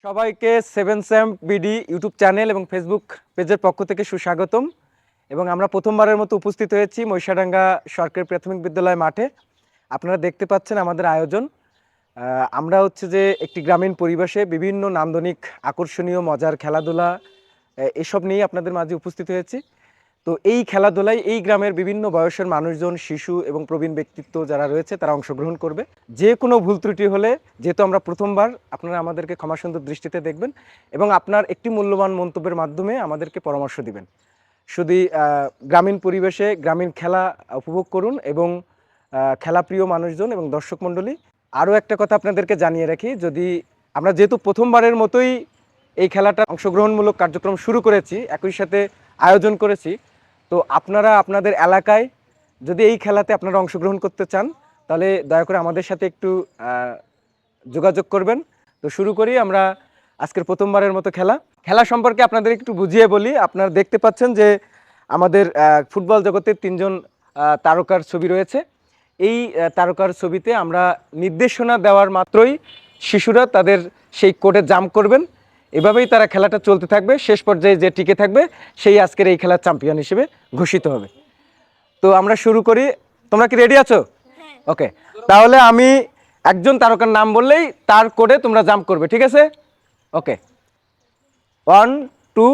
সবাইকে seven Sam BD YouTube channel এবং Facebook পেজের পক্ষ থেকে সুস্বাগতম। এবং আমরা প্রথমবারের মতো উপস্থিত হয়েছি মহিষাডাঙ্গা সরকারি প্রাথমিক বিদ্যালয় মাঠে। আপনারা দেখতে পাচ্ছেন আমাদের আয়োজন। আমরা হচ্ছে যে একটি গ্রামীণ পরিবেশে বিভিন্ন নান্দনিক আকর্ষণীয় মজার খেলাধুলা এসব নিয়ে আপনাদের মাঝে উপস্থিত হয়েছি। তো এই খেলাধুলায় এই গ্রামের বিভিন্ন বয়সের মানুষজন, শিশু এবং প্রবীণ ব্যক্তিত্ব যারা রয়েছে তারা অংশগ্রহণ করবে। যে কোনো ভুল ত্রুটি হলে, যেহেতু আমরা প্রথমবার, আপনারা আমাদেরকে ক্ষমাসুন্দর দৃষ্টিতে দেখবেন এবং আপনার একটি মূল্যবান মন্তব্যের মাধ্যমে আমাদেরকে পরামর্শ দিবেন। শুধু গ্রামীণ পরিবেশে গ্রামীণ খেলা উপভোগ করুন এবং খেলাপ্রিয় মানুষজন এবং দর্শক মণ্ডলী, আরও একটা কথা আপনাদেরকে জানিয়ে রাখি, যদি আমরা যেহেতু প্রথমবারের মতোই এই খেলাটা অংশগ্রহণমূলক কার্যক্রম শুরু করেছি, একই সাথে আয়োজন করেছি, তো আপনারা আপনাদের এলাকায় যদি এই খেলাতে আপনারা অংশগ্রহণ করতে চান তাহলে দয়া করে আমাদের সাথে একটু যোগাযোগ করবেন। তো শুরু করি আমরা আজকের প্রথমবারের মতো খেলা সম্পর্কে আপনাদের একটু বুঝিয়ে বলি। আপনারা দেখতে পাচ্ছেন যে আমাদের ফুটবল জগতের তিনজন তারকার ছবি রয়েছে। এই তারকার ছবিতে আমরা নির্দেশনা দেওয়ার মাত্রই শিশুরা তাদের সেই কোর্টে জাম্প করবেন। এভাবেই তারা খেলাটা চলতে থাকবে, শেষ পর্যায়ে যে টিকে থাকবে সেই আজকের এই খেলার চ্যাম্পিয়ন হিসেবে ঘোষিত হবে। তো আমরা শুরু করি। তোমরা কি রেডি আছো? ওকে, তাহলে আমি একজন তারকার নাম বললেই তার কোডে তোমরা জাম্প করবে, ঠিক আছে? ওকে, 1 2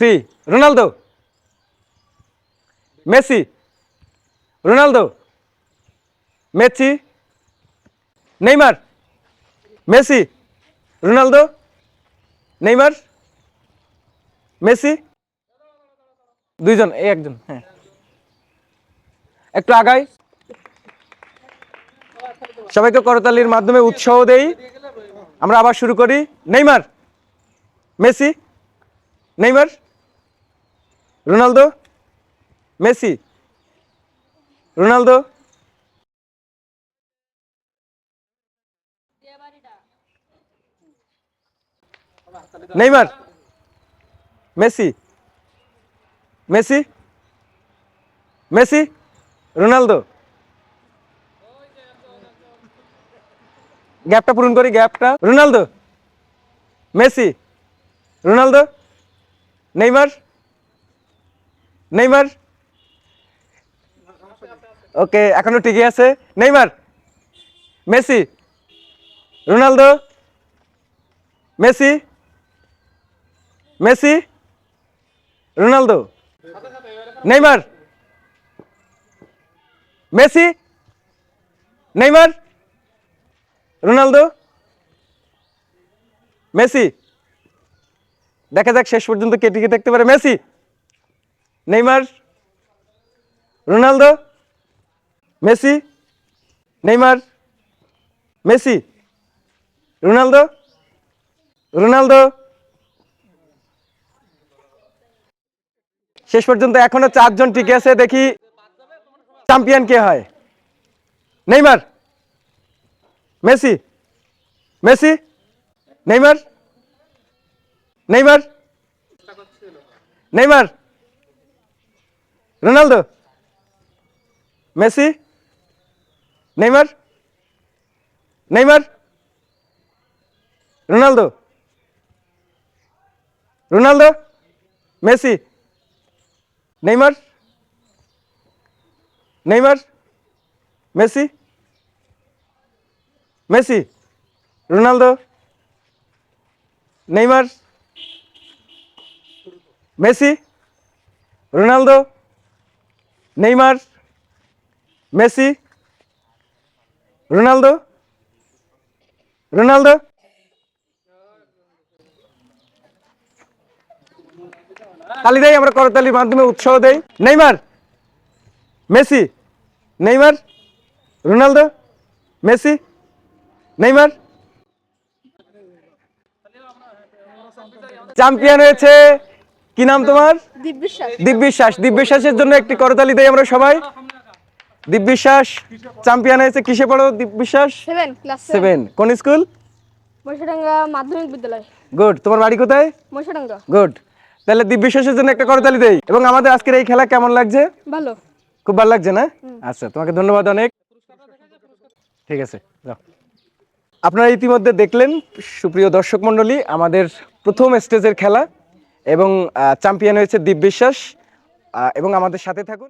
3। Ronaldo, Messi, Ronaldo, Messi, Neymar, Messi, Ronaldo, Neymar, Messi. দুইজন, এই একজন, হ্যাঁ একটু আগাই। সবাইকে করতালির মাধ্যমে উৎসাহ দেই। আমরা আবার শুরু করি। Neymar, Messi, Neymar, Ronaldo, Messi, Ronaldo, Neymar, Messi, Messi, Messi, Ronaldo. গ্যাপটা পূরণ করি, গ্যাপটা। Ronaldo, Messi, Ronaldo, Neymar, Neymar. Okay, এখনো ঠিকই আছে। Neymar, Messi, Ronaldo, Messi, Messi, Ronaldo, Neymar, Messi, Neymar, Ronaldo, Messi. দেখা যাক শেষ পর্যন্ত কে টিকে থাকতে পারে। Messi, Neymar, Ronaldo, Messi, Neymar, Messi, Ronaldo, Ronaldo. শেষ পর্যন্ত এখনো চারজন টিকে আছে। দেখি চ্যাম্পিয়ন কে হয়। Neymar, Messi, Messi, Neymar, Neymar, Neymar, Ronaldo, Messi, Neymar, Neymar, Ronaldo, Ronaldo, Messi, Neymar, Neymar, Messi, Messi, Ronaldo, Neymar, Messi, Ronaldo, Neymar, Messi, Ronaldo, Ronaldo. তালি দেই, আমরা করতালির মাধ্যমে উৎসাহ দেই। Neymar, Messi, Neymar, Ronaldo, Messi, Neymar. Champion হয়েছে, কি নাম তোমার? দীপবিশ্বাস। দীপবিশ্বাসের জন্য একটি করতালি দেই আমরা সবাই। দীপবিশ্বাস চ্যাম্পিয়ন হয়েছে। কিসে পড়ো দীপবিশ্বাস? 7 ক্লাস 7। কোন স্কুল? মহিষাডাঙ্গা মাধ্যমিক বিদ্যালয়। গুড। তোমার বাড়ি কোথায়? মহিষাডাঙ্গা। গুড। তাহলে দীপবিশ্বাসের জন্য একটা করতালি দেই। এবং আমাদের আজকের এই খেলা কেমন লাগছে? ভালো। খুব ভালো লাগছে না? আচ্ছা, তোমাকে ধন্যবাদ অনেক। ঠিক আছে, যাও। আপনারা ইতিমধ্যে দেখলেন সুপ্রিয় দর্শক মণ্ডলী আমাদের প্রথম স্টেজের খেলা এবং চ্যাম্পিয়ন হয়েছে দীপ বিশ্বাস এবং আমাদের সাথে থাকুন।